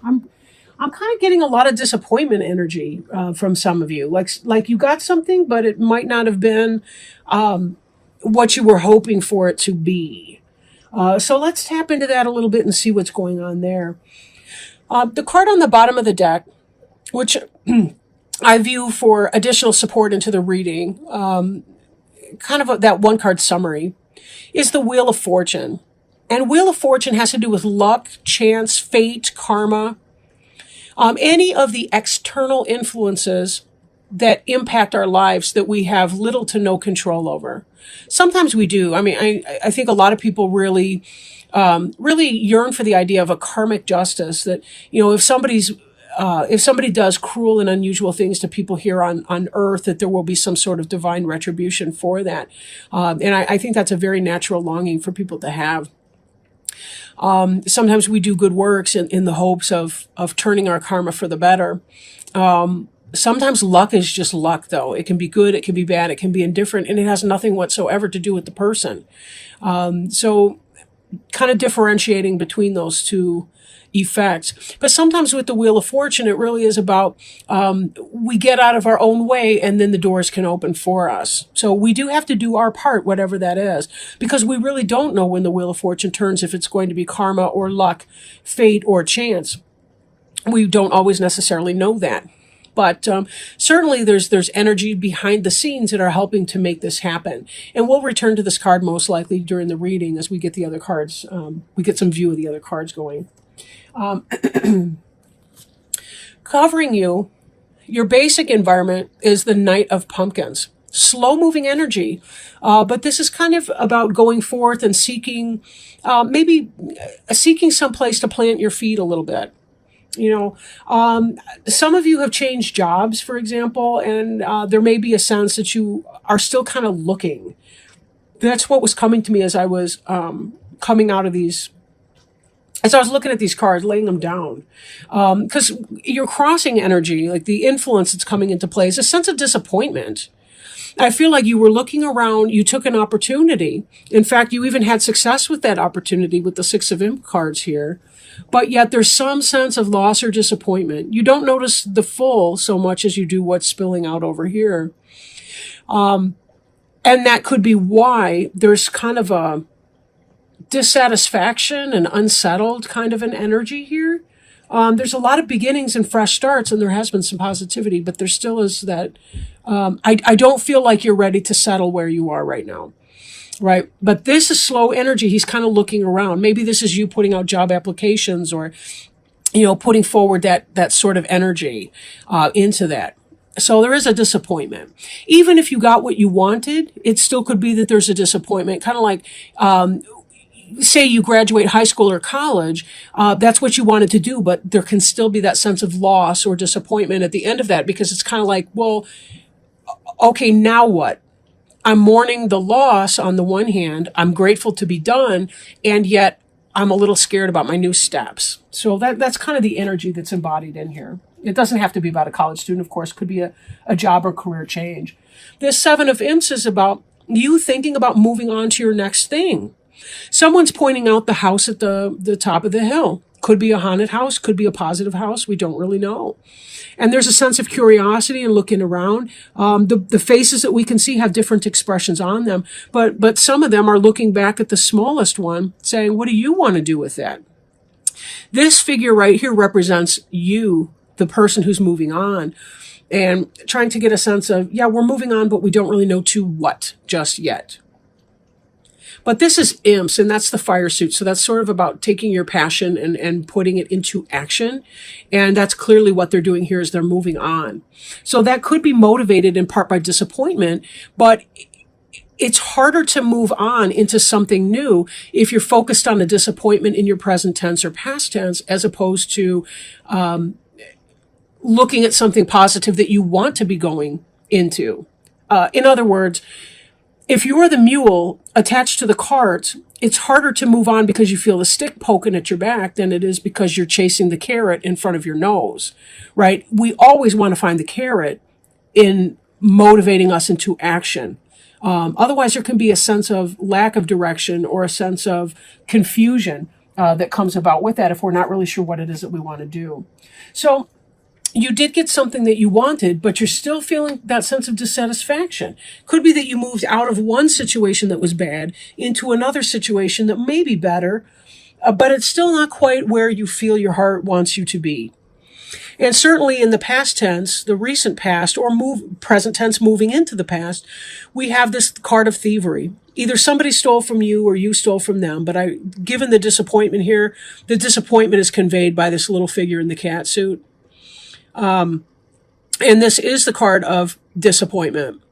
I'm I'm kind of getting a lot of disappointment energy from some of you. Like you got something, but it might not have been what you were hoping for it to be. So let's tap into that a little bit and see what's going on there. The card on the bottom of the deck, which I view for additional support into the reading, kind of that one card summary, is the Wheel of Fortune. And Wheel of Fortune has to do with luck, chance, fate, karma, any of the external influences that impact our lives that we have little to no control over. Sometimes we do. I mean, I think a lot of people really yearn for the idea of a karmic justice that, if somebody does cruel and unusual things to people here on earth, that there will be some sort of divine retribution for that. And I think that's a very natural longing for people to have. Sometimes we do good works in the hopes of turning our karma for the better. Sometimes luck is just luck, though. It can be good, it can be bad, it can be indifferent, and it has nothing whatsoever to do with the person. So kind of differentiating between those two effects. But sometimes with the Wheel of Fortune, it really is about we get out of our own way and then the doors can open for us. So we do have to do our part, whatever that is, because we really don't know when the Wheel of Fortune turns, if it's going to be karma or luck, fate or chance. We don't always necessarily know that. But certainly there's energy behind the scenes that are helping to make this happen. And we'll return to this card most likely during the reading as we get the other cards. We get some view of the other cards going. Covering you, your basic environment is the Knight of Pumpkins. Slow moving energy. But this is kind of about going forth and seeking, maybe seeking some place to plant your feet a little bit. Some of you have changed jobs, for example, and there may be a sense that you are still kind of looking. That's what was coming to me as I was coming out of these, as I was looking at these cards, laying them down. Because your crossing energy, like the influence that's coming into play, is a sense of disappointment. I feel like you were looking around, you took an opportunity. In fact, you even had success with that opportunity with the Six of Imp cards here. But yet there's some sense of loss or disappointment. You don't notice the full so much as you do what's spilling out over here. And that could be why there's kind of a dissatisfaction and unsettled kind of an energy here. There's a lot of beginnings and fresh starts, and there has been some positivity, but there still is that. I don't feel like you're ready to settle where you are right now. Right. But this is slow energy. He's kind of looking around. Maybe this is you putting out job applications or, putting forward that sort of energy into that. So there is a disappointment. Even if you got what you wanted, it still could be that there's a disappointment. Kind of like, say you graduate high school or college, that's what you wanted to do, but there can still be that sense of loss or disappointment at the end of that, because it's kind of like, well, okay, now what? I'm mourning the loss on the one hand. I'm grateful to be done, and yet I'm a little scared about my new steps. So that's kind of the energy that's embodied in here. It doesn't have to be about a college student, of course. It could be a job or career change. This Seven of Imps is about you thinking about moving on to your next thing. Someone's pointing out the house at the top of the hill. Could be a haunted house, could be a positive house. We don't really know. And there's a sense of curiosity and looking around. The faces that we can see have different expressions on them, but some of them are looking back at the smallest one, saying, what do you want to do with that? This figure right here represents you, the person who's moving on, and trying to get a sense of, yeah, we're moving on, but we don't really know to what just yet. But this is imps, and that's the fire suit. So that's sort of about taking your passion and putting it into action. And that's clearly what they're doing here, is they're moving on. So that could be motivated in part by disappointment, but it's harder to move on into something new if you're focused on a disappointment in your present tense or past tense, as opposed to looking at something positive that you want to be going into. In other words, if you're the mule attached to the cart, it's harder to move on because you feel the stick poking at your back than it is because you're chasing the carrot in front of your nose, right? We always want to find the carrot in motivating us into action. Otherwise, there can be a sense of lack of direction or a sense of confusion that comes about with that if we're not really sure what it is that we want to do. So you did get something that you wanted, but you're still feeling that sense of dissatisfaction. Could be that you moved out of one situation that was bad into another situation that may be better, but it's still not quite where you feel your heart wants you to be. And certainly in the past tense, the recent past, or present tense moving into the past, we have this card of thievery. Either somebody stole from you or you stole from them. But given the disappointment here, the disappointment is conveyed by this little figure in the cat suit. And this is the card of disappointment,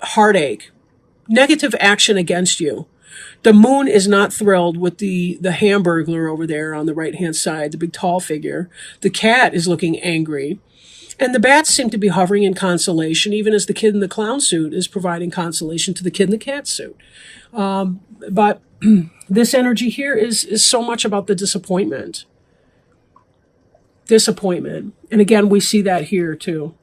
heartache, negative action against you. The moon is not thrilled with the hamburglar over there on the right-hand side, the big tall figure. The cat is looking angry. And the bats seem to be hovering in consolation, even as the kid in the clown suit is providing consolation to the kid in the cat suit. But this energy here is so much about the disappointment. Disappointment. And again, we see that here too.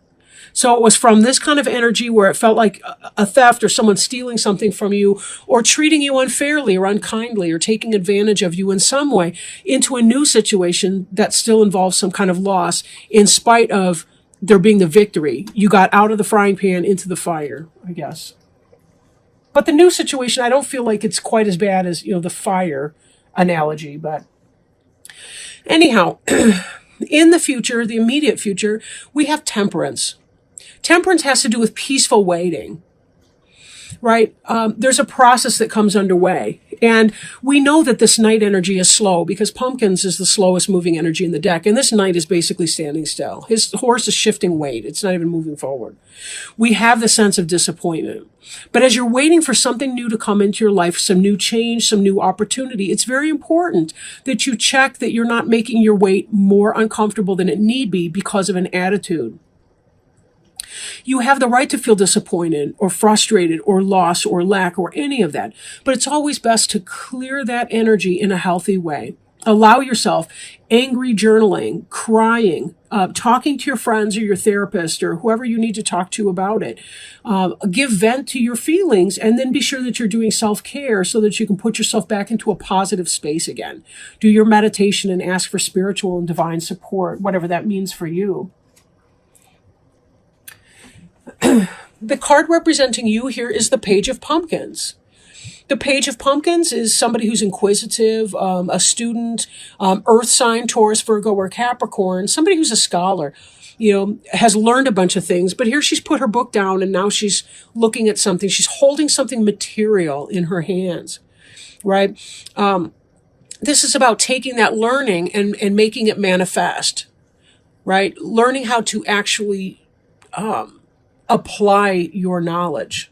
So it was from this kind of energy where it felt like a theft or someone stealing something from you or treating you unfairly or unkindly or taking advantage of you in some way into a new situation that still involves some kind of loss in spite of there being the victory. You got out of the frying pan into the fire, I guess. But the new situation, I don't feel like it's quite as bad as, the fire analogy. But anyhow, in the future, the immediate future, we have temperance. Temperance has to do with peaceful waiting, right? There's a process that comes underway. And we know that this night energy is slow because pumpkins is the slowest moving energy in the deck. And this knight is basically standing still. His horse is shifting weight. It's not even moving forward. We have the sense of disappointment. But as you're waiting for something new to come into your life, some new change, some new opportunity, it's very important that you check that you're not making your wait more uncomfortable than it need be because of an attitude. You have the right to feel disappointed or frustrated or lost or lack or any of that. But it's always best to clear that energy in a healthy way. Allow yourself angry journaling, crying, talking to your friends or your therapist or whoever you need to talk to about it. Give vent to your feelings and then be sure that you're doing self-care so that you can put yourself back into a positive space again. Do your meditation and ask for spiritual and divine support, whatever that means for you. The card representing you here is the Page of Pumpkins. The Page of Pumpkins is somebody who's inquisitive, a student, earth sign, Taurus, Virgo, or Capricorn, somebody who's a scholar, has learned a bunch of things. But here she's put her book down and now she's looking at something. She's holding something material in her hands, right? This is about taking that learning and making it manifest, right? Learning how to actually apply your knowledge,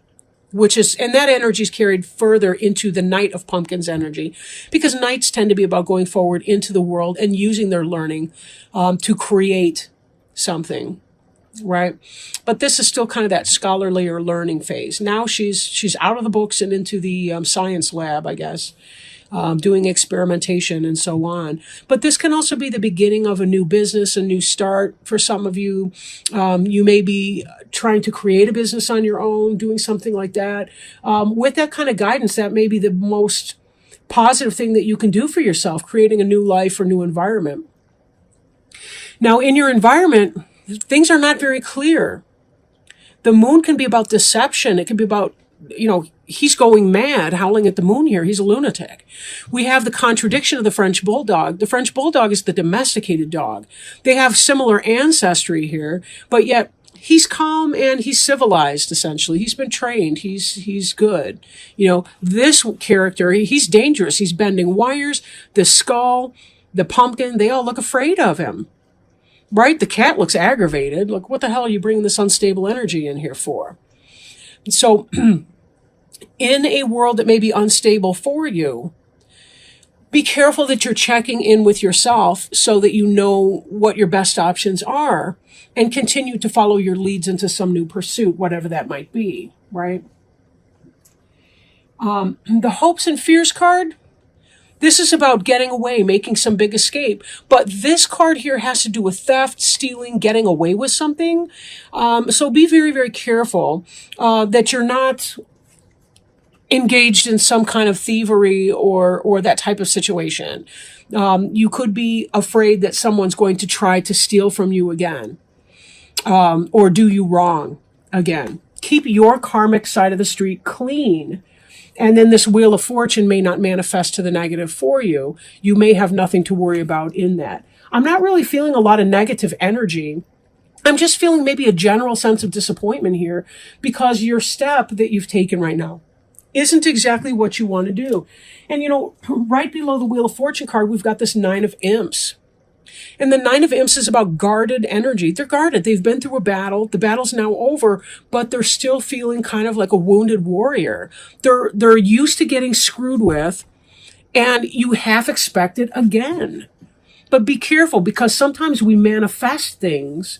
and that energy is carried further into the Knight of Pumpkins energy, because knights tend to be about going forward into the world and using their learning to create something, right? But this is still kind of that scholarly or learning phase. Now she's out of the books and into the science lab, I guess. Doing experimentation and so on. But this can also be the beginning of a new business, a new start for some of you. You may be trying to create a business on your own, doing something like that. With that kind of guidance, that may be the most positive thing that you can do for yourself, creating a new life or new environment. Now, in your environment, things are not very clear. The moon can be about deception. It can be about he's going mad, howling at the moon here. He's a lunatic. We have the contradiction of the French bulldog. The French bulldog is the domesticated dog. They have similar ancestry here, but yet he's calm and he's civilized, essentially. He's been trained. He's good. This character, he's dangerous. He's bending wires. The skull, the pumpkin, they all look afraid of him. Right? The cat looks aggravated. Look, what the hell are you bringing this unstable energy in here for? So in a world that may be unstable for you, be careful that you're checking in with yourself so that you know what your best options are and continue to follow your leads into some new pursuit, whatever that might be, right? The Hopes and Fears card, this is about getting away, making some big escape. But this card here has to do with theft, stealing, getting away with something. So be very, very careful that you're not engaged in some kind of thievery or that type of situation. You could be afraid that someone's going to try to steal from you again, or do you wrong again. Keep your karmic side of the street clean. And then this Wheel of Fortune may not manifest to the negative for you. You may have nothing to worry about in that. I'm not really feeling a lot of negative energy. I'm just feeling maybe a general sense of disappointment here because your step that you've taken right now isn't exactly what you want to do. And right below the Wheel of Fortune card, we've got this Nine of Imps. And the Nine of Imps is about guarded energy. They're guarded. They've been through a battle. The battle's now over, but they're still feeling kind of like a wounded warrior. They're used to getting screwed with, and you half expect it again. But be careful, because sometimes we manifest things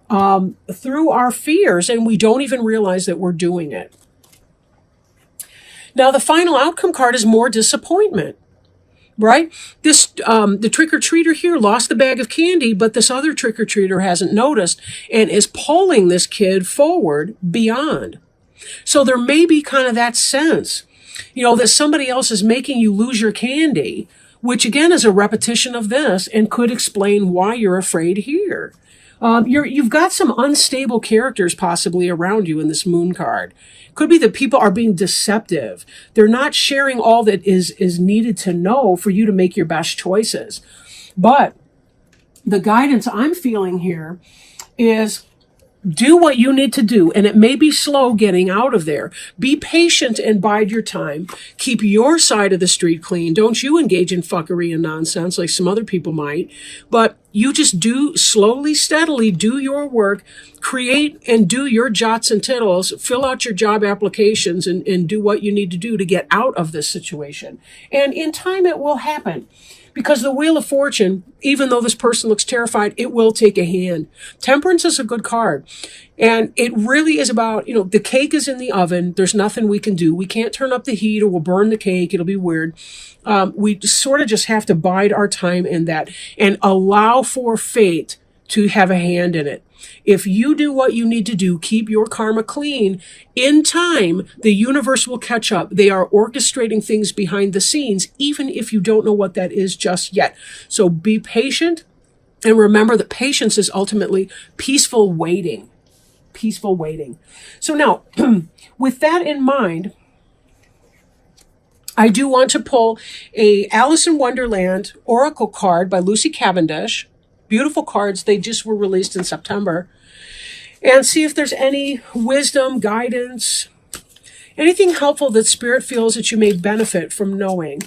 through our fears, and we don't even realize that we're doing it. Now, the final outcome card is more disappointment. Right? The trick-or-treater here lost the bag of candy, but this other trick-or-treater hasn't noticed and is pulling this kid forward beyond. So there may be kind of that sense, that somebody else is making you lose your candy, which again is a repetition of this and could explain why you're afraid here. You've got some unstable characters possibly around you in this Moon card. Could be that people are being deceptive. They're not sharing all that is needed to know for you to make your best choices. But the guidance I'm feeling here is do what you need to do, and it may be slow getting out of there. Be patient and bide your time. Keep your side of the street clean. Don't you engage in fuckery and nonsense like some other people might. But you just do slowly, steadily, do your work, create and do your jots and tittles, fill out your job applications, and do what you need to do to get out of this situation. And in time, it will happen. Because the Wheel of Fortune, even though this person looks terrified, it will take a hand. Temperance is a good card. And it really is about, the cake is in the oven. There's nothing we can do. We can't turn up the heat or we'll burn the cake. It'll be weird. We sort of just have to bide our time in that and allow for fate to have a hand in it. If you do what you need to do, keep your karma clean, in time, the universe will catch up. They are orchestrating things behind the scenes, even if you don't know what that is just yet. So be patient, and remember that patience is ultimately peaceful waiting. Peaceful waiting. So now, with that in mind, I do want to pull a Alice in Wonderland Oracle card by Lucy Cavendish. Beautiful cards. They just were released in September. And see if there's any wisdom, guidance, anything helpful that Spirit feels that you may benefit from knowing,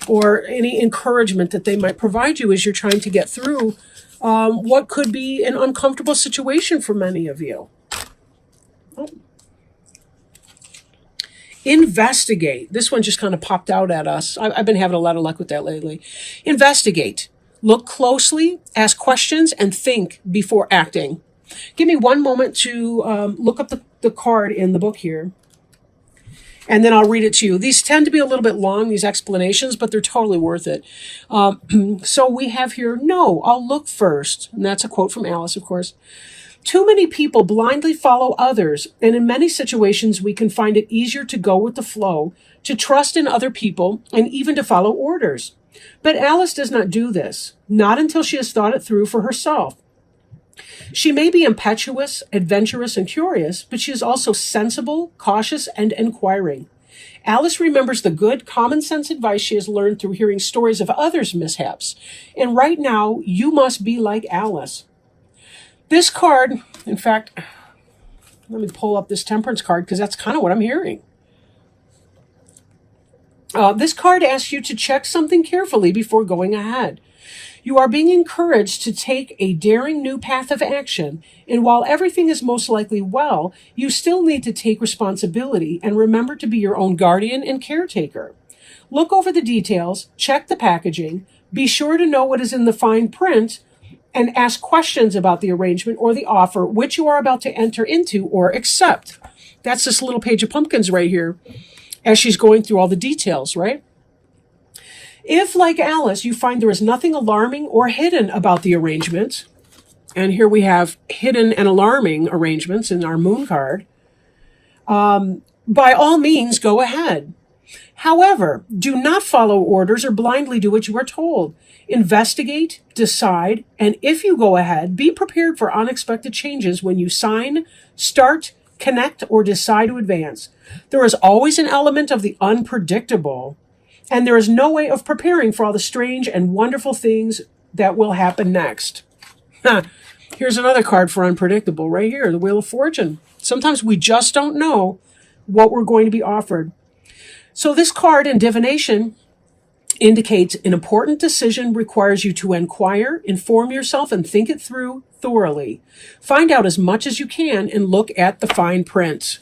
or any encouragement that they might provide you as you're trying to get through what could be an uncomfortable situation for many of you. Investigate. This one just kind of popped out at us. I've been having a lot of luck with that lately. Investigate. Look closely, ask questions, and think before acting. Give me one moment to look up the card in the book here, and then I'll read it to you. These tend to be a little bit long, these explanations, but they're totally worth it. So we have here, no, I'll look first. And that's a quote from Alice, of course. Too many people blindly follow others, and in many situations we can find it easier to go with the flow, to trust in other people, and even to follow orders. But Alice does not do this, not until she has thought it through for herself. She may be impetuous, adventurous, and curious, but she is also sensible, cautious, and inquiring. Alice remembers the good, common sense advice she has learned through hearing stories of others' mishaps. And right now, you must be like Alice. This card, in fact, let me pull up this Temperance card because that's kind of what I'm hearing. This card asks you to check something carefully before going ahead. You are being encouraged to take a daring new path of action, and while everything is most likely well, you still need to take responsibility and remember to be your own guardian and caretaker. Look over the details, check the packaging, be sure to know what is in the fine print, and ask questions about the arrangement or the offer which you are about to enter into or accept. That's this little page of pumpkins right here, as she's going through all the details, right? If, like Alice, you find there is nothing alarming or hidden about the arrangement, and here we have hidden and alarming arrangements in our Moon card, by all means, go ahead. However, do not follow orders or blindly do what you are told. Investigate, decide, and if you go ahead, be prepared for unexpected changes when you sign, start, connect, or decide to advance. There is always an element of the unpredictable, and there is no way of preparing for all the strange and wonderful things that will happen next. Here's another card for unpredictable right here, the Wheel of Fortune. Sometimes we just don't know what we're going to be offered. So this card in divination indicates an important decision requires you to inquire, inform yourself, and think it through thoroughly. Find out as much as you can and look at the fine print.